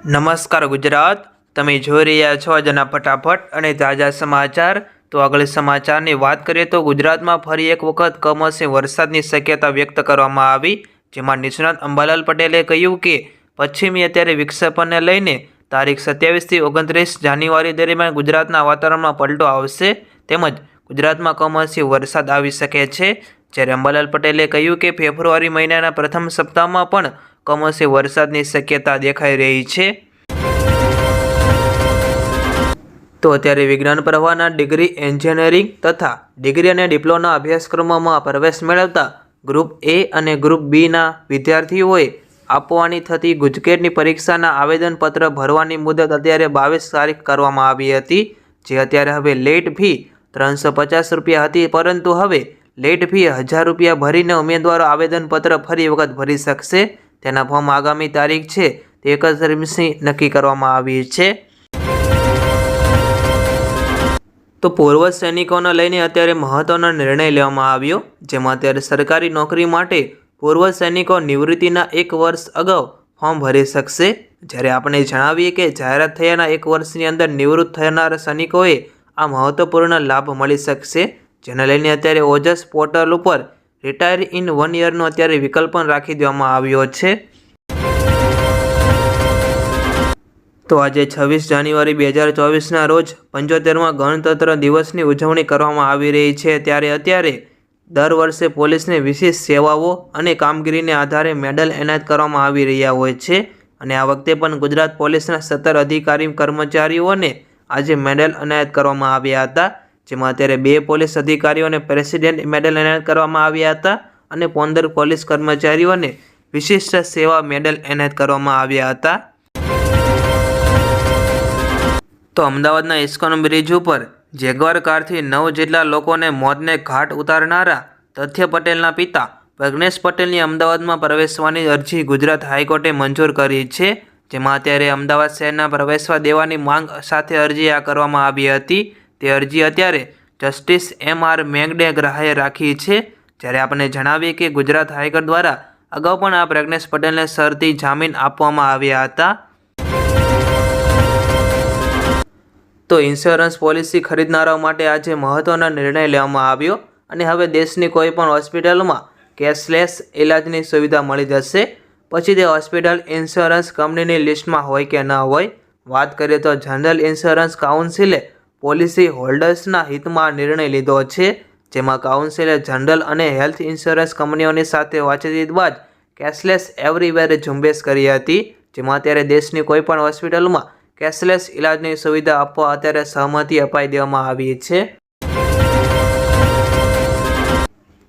નમસ્કાર ગુજરાત, તમે જોઈ રહ્યા છો આજના ફટાફટ અને તાજા સમાચાર। તો આગળ સમાચારની વાત કરીએ તો ગુજરાતમાં ફરી એક વખત કમોસમી વરસાદની શક્યતા વ્યક્ત કરવામાં આવી, જેમાં નિષ્ણાત અંબાલાલ પટેલે કહ્યું કે પશ્ચિમી અત્યારે વિક્ષેપણને લઈને તારીખ 27થી 29 જાન્યુઆરી દરમિયાન ગુજરાતના વાતાવરણમાં પલટો આવશે તેમજ ગુજરાતમાં કમોસમી વરસાદ આવી શકે છે। જ્યારે અંબાલાલ પટેલે કહ્યું કે ફેબ્રુઆરી મહિનાના પ્રથમ સપ્તાહમાં પણ કમોસમી વરસાદની શક્યતા દેખાઈ રહી છે। તો અત્યારે વિજ્ઞાન પ્રવાહના ડિગ્રી, એન્જિનિયરિંગ તથા ડિગ્રી અને ડિપ્લોમાના અભ્યાસક્રમોમાં પ્રવેશ મેળવતા ગ્રુપ એ અને ગ્રુપ બીના વિદ્યાર્થીઓએ આપવાની થતી ગુજકેટની પરીક્ષાના આવેદનપત્ર ભરવાની મુદત અત્યારે 22 તારીખ કરવામાં આવી હતી, જે અત્યારે હવે લેટ ફી 350 રૂપિયા હતી, પરંતુ હવે લેટ ફી 1000 રૂપિયા ભરીને ઉમેદવારો આવેદનપત્ર ફરી વખત ભરી શકશે। તેના ફોર્મ આગામી તારીખ છે તે 31મી નક્કી કરવામાં આવી છે। તો પૂર્વ સૈનિકોને લઈને અત્યારે મહત્વનો નિર્ણય લેવામાં આવ્યો, જેમાં અત્યારે સરકારી નોકરી માટે પૂર્વ સૈનિકો નિવૃત્તિના 1 વર્ષ અગાઉ ફોર્મ ભરી શકશે। જ્યારે આપણે જણાવીએ કે જાહેરાત થયાના 1 વર્ષની અંદર નિવૃત્ત થનાર સૈનિકોએ આ મહત્વપૂર્ણ લાભ મળી શકશે, જેને લઈને અત્યારે ઓજસ પોર્ટલ ઉપર રિટાયર ઇન 1 યરનો અત્યારે વિકલ્પ પણ રાખી દેવામાં આવ્યો છે। તો આજે 26 જાન્યુઆરી 2024ના રોજ 75મા ગણતંત્ર દિવસની ઉજવણી કરવામાં આવી રહી છે। ત્યારે અત્યારે દર વર્ષે પોલીસને વિશેષ સેવાઓ અને કામગીરીને આધારે મેડલ એનાયત કરવામાં આવી રહ્યા હોય છે, અને આ વખતે પણ ગુજરાત પોલીસના 17 અધિકારી કર્મચારીઓને આજે મેડલ એનાયત કરવામાં આવ્યા હતા, જેમાં અત્યારે 2 પોલીસ અધિકારીઓને પ્રેસિડેન્ટ મેડલ એનાયત કરવામાં આવ્યા હતા અને 15 પોલીસ કર્મચારીઓને વિશિષ્ટ સેવા મેડલ એનાયત કરવામાં આવ્યા હતા। તો અમદાવાદના ઇસ્કોન બ્રિજ ઉપર જેગવાર કારથી 9 જેટલા લોકોને મોતને ઘાટ ઉતારનારા તથ્ય પટેલના પિતા પ્રજ્ઞેશ પટેલની અમદાવાદમાં પ્રવેશવાની અરજી ગુજરાત હાઈકોર્ટે મંજૂર કરી છે, જેમાં અત્યારે અમદાવાદ શહેરના પ્રવેશવા દેવાની માંગ સાથે અરજી કરવામાં આવી હતી। તે અરજી અત્યારે જસ્ટિસ M.R. મેંગડે ગ્રાહ્ય રાખી છે। જ્યારે આપણે જણાવીએ કે ગુજરાત હાઈકોર્ટ દ્વારા અગાઉ પણ આ પ્રજ્ઞેશ પટેલને શરતી જામીન આપવામાં આવ્યા હતા। તો ઇન્સ્યોરન્સ પોલિસી ખરીદનારાઓ માટે આજે મહત્વનો નિર્ણય લેવામાં આવ્યો, અને હવે દેશની કોઈ પણ હોસ્પિટલમાં કેશલેસ ઇલાજની સુવિધા મળી જશે, પછી તે હોસ્પિટલ ઇન્સ્યોરન્સ કંપનીની લિસ્ટમાં હોય કે ન હોય। વાત કરીએ તો જનરલ ઇન્સ્યોરન્સ કાઉન્સિલે પોલિસી હોલ્ડર્સના હિતમાં નિર્ણય લીધો છે, જેમાં કાઉન્સિલે જનરલ અને હેલ્થ ઇન્સ્યોરન્સ કંપનીઓની સાથે વાતચીત બાદ કેશલેસ એવરીવેર ઝુંબેશ કરી હતી, જેમાં અત્યારે દેશની કોઈ પણ હોસ્પિટલમાં કેશલેસ ઇલાજની સુવિધા આપવા અત્યારે સહમતિ અપાઈ દેવામાં આવી છે।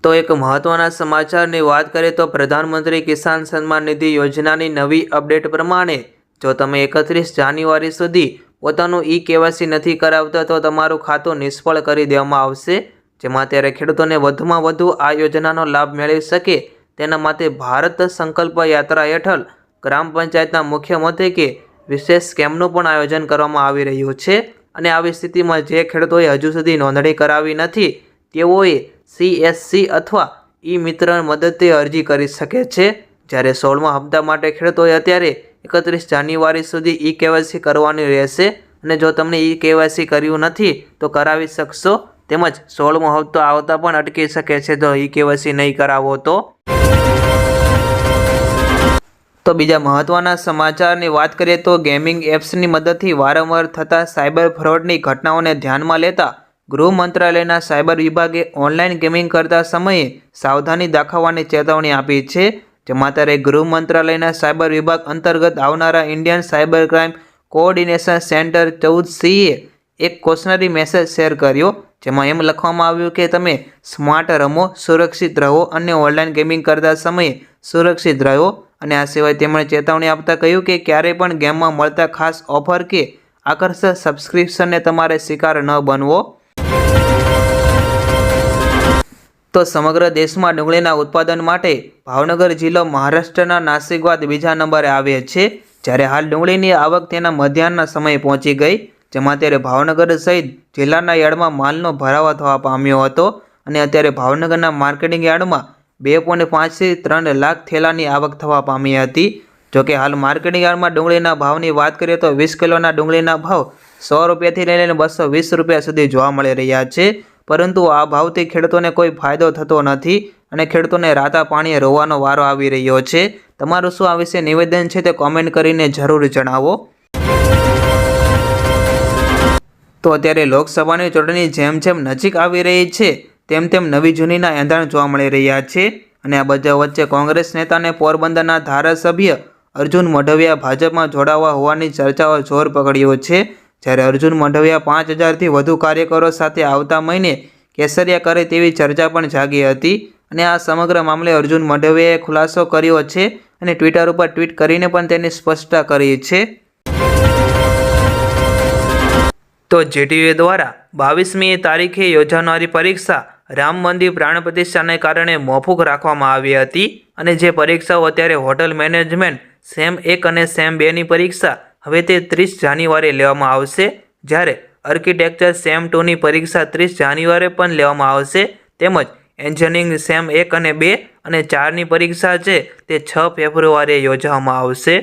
તો એક મહત્વના સમાચારની વાત કરીએ તો પ્રધાનમંત્રી કિસાન સન્માન નિધિ યોજનાની નવી અપડેટ પ્રમાણે જો તમે 31 જાન્યુઆરી સુધી પોતાનું KYC નથી કરાવતા તો તમારું ખાતું નિષ્ફળ કરી દેવામાં આવશે, જેમાં અત્યારે ખેડૂતોને વધુમાં વધુ આ યોજનાનો લાભ મેળવી શકે તેના માટે ભારત સંકલ્પ યાત્રા હેઠળ ગ્રામ પંચાયતના મુખ્ય મથકે વિશેષ કેમ્પનું પણ આયોજન કરવામાં આવી રહ્યું છે, અને આવી સ્થિતિમાં જે ખેડૂતોએ હજુ સુધી નોંધણી કરાવી નથી તેઓએ CSC અથવા મિત્ર મદદથી અરજી કરી શકે છે। જ્યારે 16મા હપ્તા માટે ખેડૂતોએ અત્યારે 31 જાન્યુઆરી સુધી KYC કરવાની રહેશે, અને જો તમને KYC કર્યું નથી તો કરાવી શકશો, તેમજ 16મો હપ્તો આવતા પણ અટકી શકે છે જો KYC નહીં કરાવો તો બીજા મહત્વના સમાચારની વાત કરીએ તો ગેમિંગ એપ્સની મદદથી વારંવાર થતા સાયબર ફ્રોડની ઘટનાઓને ધ્યાનમાં લેતા ગૃહ મંત્રાલયના સાયબર વિભાગે ઓનલાઈન ગેમિંગ કરતા સમયે સાવધાની દાખવવાની ચેતવણી આપી છે, જેમાં અત્યારે ગૃહ મંત્રાલયના સાયબર વિભાગ અંતર્ગત આવનારા Indian cyber crime coordination centre 14Cએ એક કોશનરી મેસેજ શેર કર્યો, જેમાં એમ લખવામાં આવ્યું કે તમે સ્માર્ટ રમો, સુરક્ષિત રહો અને ઓનલાઈન ગેમિંગ કરતા સમયે સુરક્ષિત રહો। અને આ સિવાય તેમણે ચેતવણી આપતા કહ્યું કે ક્યારેય પણ ગેમમાં મળતા ખાસ ઓફર કે આકર્ષક સબસ્ક્રિપ્શનને તમારે શિકાર ન બનવો। તો સમગ્ર દેશમાં ડુંગળીના ઉત્પાદન માટે ભાવનગર જિલ્લો મહારાષ્ટ્રના નાસિક બાદ બીજા નંબરે આવે છે, જ્યારે હાલ ડુંગળીની આવક તેના મધ્યાહનના સમયે પહોંચી ગઈ, જેમાં અત્યારે ભાવનગર સહિત જિલ્લાના યાર્ડમાં માલનો ભરાવો થવા પામ્યો હતો, અને અત્યારે ભાવનગરના માર્કેટિંગ યાર્ડમાં 2.5 થી 3 લાખ થેલાની આવક થવા પામી હતી। જોકે હાલ માર્કેટિંગ યાર્ડમાં ડુંગળીના ભાવની વાત કરીએ તો 20 કિલોના ડુંગળીના ભાવ 100 રૂપિયાથી લઈને 220 રૂપિયા સુધી જોવા મળી રહ્યા છે, પરંતુ આ ભાવથી ખેડૂતોને કોઈ ફાયદો થતો નથી અને ખેડૂતોને રાતા પાણીએ રોવાનો વારો આવી રહ્યો છે. તમારું શું આ વિશે નિવેદન છે તે કોમેન્ટ કરીને જરૂર જણાવો. તો અત્યારે લોકસભાની ચૂંટણી જેમ જેમ નજીક આવી રહી છે તેમ તેમ નવી જૂનીના એંધાણ જોવા મળી રહ્યા છે અને આ બધા વચ્ચે કોંગ્રેસ નેતાને પોરબંદરના ધારાસભ્ય અર્જુન મોઢવિયા ભાજપમાં જોડાવા હોવાની ચર્ચાઓ જોર પકડ્યો છે. જ્યારે અર્જુન મોઢવિયા 5000થી વધુ કાર્યકરો સાથે આવતા મહિને કેસરિયા કરે તેવી ચર્ચા પણ જાગી હતી અને આ સમગ્ર મામલે અર્જુન મોઢવિયાએ ખુલાસો કર્યો છે અને ટ્વિટર ઉપર ટ્વીટ કરીને પણ તેની સ્પષ્ટતા કરી છે. તો જેટીયુ દ્વારા 22મી તારીખે યોજાનારી પરીક્ષા રામ મંદિર પ્રાણ પ્રતિષ્ઠાને કારણે મોકૂફ રાખવામાં આવી હતી અને જે પરીક્ષાઓ અત્યારે હોટલ મેનેજમેન્ટ સેમ 1 અને સેમ 2ની પરીક્ષા હવે તે 30 જાન્યુઆરી લેવામાં આવશે, જ્યારે આર્કિટેક્ચર સેમ 2ની પરીક્ષા 30 જાન્યુઆરી પણ લેવામાં આવશે, તેમજ એન્જિનિયરિંગ સેમ 1 અને 2 અને 4ની પરીક્ષા છે તે 6 ફેબ્રુઆરીએ યોજવામાં આવશે.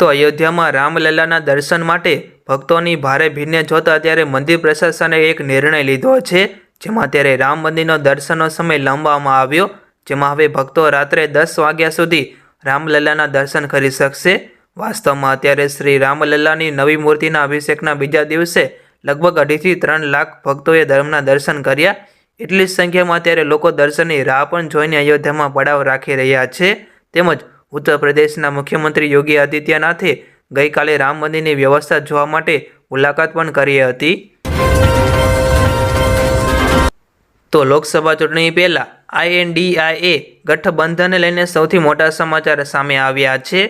તો અયોધ્યામાં રામલલ્લાના દર્શન માટે ભક્તોની ભારે ભીડને જોતા અત્યારે મંદિર પ્રશાસને એક નિર્ણય લીધો છે, જેમાં અત્યારે રામ મંદિરનો દર્શનનો સમય લંબાવવામાં આવ્યો, જેમાં હવે ભક્તો રાત્રે 10 વાગ્યા સુધી રામલલ્લાના દર્શન કરી શકશે. વાસ્તવમાં અત્યારે શ્રી રામલલ્લાની નવી મૂર્તિના અભિષેકના બીજા દિવસે લગભગ 2.5થી 3 લાખ ભક્તોએ ધર્મના દર્શન કર્યા. એટલી જ સંખ્યામાં અત્યારે લોકો દર્શનની રાહ પણ જોઈને અયોધ્યામાં પડાવ રાખી રહ્યા છે. તેમજ ઉત્તર પ્રદેશના મુખ્યમંત્રી યોગી આદિત્યનાથે ગઈકાલે રામ મંદિરની વ્યવસ્થા જોવા માટે મુલાકાત પણ કરી હતી. તો લોકસભા ચૂંટણી પહેલાં INDIA ગઠબંધનને લઈને સૌથી મોટા સમાચાર સામે આવ્યા છે.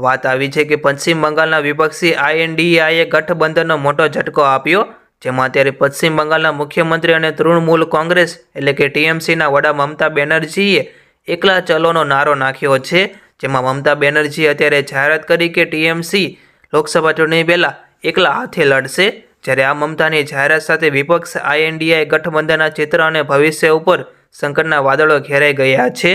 વાત આવી છે કે પશ્ચિમ બંગાળના વિપક્ષી INDIA ગઠબંધનનો મોટો ઝટકો આપ્યો, જેમાં અત્યારે પશ્ચિમ બંગાળના મુખ્યમંત્રી અને તૃણમૂલ કોંગ્રેસ એટલે કે TMCના વડા મમતા બેનર્જીએ એકલા ચલોનો નારો નાખ્યો છે, જેમાં મમતા બેનર્જીએ અત્યારે જાહેરાત કરી કે TMC લોકસભા ચૂંટણી પહેલાં એકલા હાથે લડશે. જ્યારે આ મમતાની જાહેરાત સાથે વિપક્ષ INDIA ગઠબંધનના ચિત્ર અને ભવિષ્ય ઉપર સંકટના વાદળો ઘેરાઈ ગયા છે.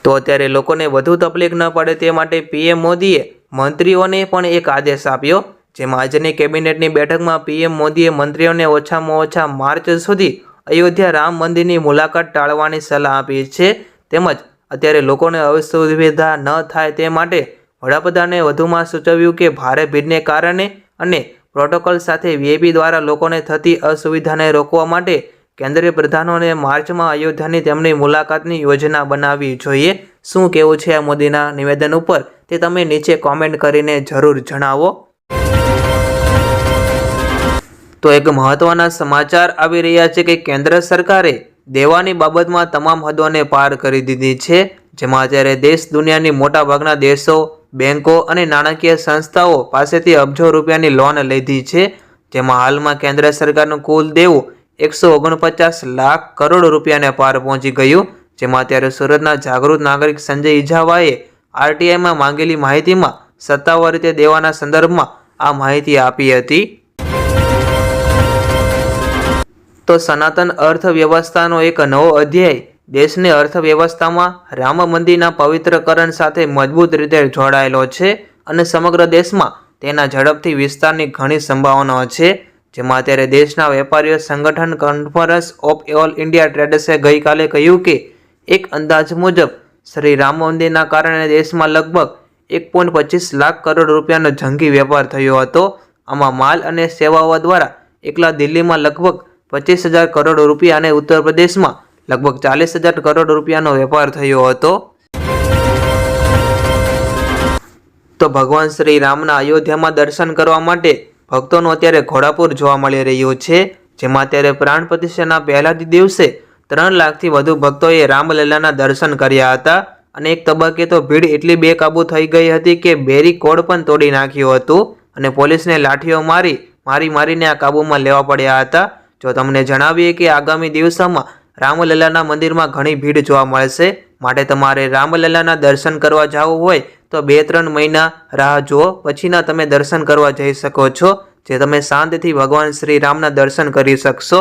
તો અત્યારે લોકોને વધુ તકલીફ ન પડે તે માટે PM મોદીએ મંત્રીઓને પણ એક આદેશ આપ્યો, જેમાં આજની કેબિનેટની બેઠકમાં PM મોદીએ મંત્રીઓને ઓછામાં ઓછા માર્ચ સુધી અયોધ્યા રામ મંદિરની મુલાકાત ટાળવાની સલાહ આપી છે. તેમજ અત્યારે લોકોને અસુવિધા ન થાય તે માટે વડાપ્રધાને વધુમાં સૂચવ્યું કે ભારે ભીડને કારણે અને પ્રોટોકોલ સાથે VIP દ્વારા લોકોને થતી અસુવિધાને રોકવા માટે કેન્દ્રીય પ્રધાનોને માર્ચમાં અયોધ્યાની તેમની મુલાકાતની યોજના બનાવવી જોઈએ. શું કહેવું છે આ મોદીના નિવેદન ઉપર તે તમે નીચે કોમેન્ટ કરીને જરૂર જણાવો. તો એક મહત્વના સમાચાર આવી રહ્યા છે કે કેન્દ્ર સરકારે દેવાની બાબતમાં તમામ હદોને પાર કરી દીધી છે, જેમાં અત્યારે દેશ દુનિયાની મોટાભાગના દેશો, બેન્કો અને નાણાકીય સંસ્થાઓ પાસેથી અબજો રૂપિયાની લોન લીધી છે, જેમાં હાલમાં કેન્દ્ર સરકારનું કુલ દેવું 149 લાખ કરોડ રૂપિયાને પાર પહોંચી ગયું. જેમાં અત્યારે સુરતના જાગૃત નાગરિક સંજય ઇજાવાએ RTIમાં માંગેલી માહિતીમાં સત્તાવાર રીતે દેવાના સંદર્ભમાં આ માહિતી આપી હતી. તો સનાતન અર્થવ્યવસ્થાનો એક નવો અધ્યાય દેશની અર્થવ્યવસ્થામાં રામ મંદિરના પવિત્રકરણ સાથે મજબૂત રીતે જોડાયેલો છે અને સમગ્ર દેશમાં તેના ઝડપથી વિસ્તારની ઘણી સંભાવનાઓ છે. જેમાં અત્યારે દેશના વેપારીઓ સંગઠન કોન્ફરન્સ ઓફ ઓલ ઇન્ડિયા ટ્રેડર્સે ગઈકાલે કહ્યું કે એક અંદાજ મુજબ શ્રી રામ મંદિરના કારણે દેશમાં લગભગ 1.25 લાખ કરોડ રૂપિયાનો જંગી વેપાર થયો હતો. આમાં માલ અને સેવાઓ દ્વારા એકલા દિલ્હીમાં લગભગ 25,000 કરોડ રૂપિયા અને ઉત્તર પ્રદેશમાં લગભગ 40,000 કરોડ રૂપિયાનો વેપાર થયો હતો. તો ભગવાન શ્રી રામના અયોધ્યામાં દર્શન કરવા માટે ભક્તોનું અત્યારે ઘોડાપુર જોવા મળી રહ્યું છે, જેમાં અત્યારે પ્રાણ પ્રતિષ્ઠાના પહેલા દિવસે 3 લાખથી વધુ ભક્તોએ રામલલ્લાના દર્શન કર્યા હતા અને એક તબક્કે તો ભીડ એટલી બેકાબૂ થઈ ગઈ હતી કે બેરીકોડ પણ તોડી નાખ્યું હતું અને પોલીસને લાઠીઓ મારીને આ કાબૂમાં લેવા પડ્યા હતા. જો તમને જણાવીએ કે આગામી દિવસોમાં રામલલ્લાના મંદિરમાં ઘણી ભીડ જોવા મળશે, માટે તમારે રામલલ્લાના દર્શન કરવા જવું હોય તો 2-3 મહિના રાહ જુઓ, પછીના તમે દર્શન કરવા જઈ શકો છો, જે તમે શાંતિથી ભગવાન શ્રી રામના દર્શન કરી શકશો.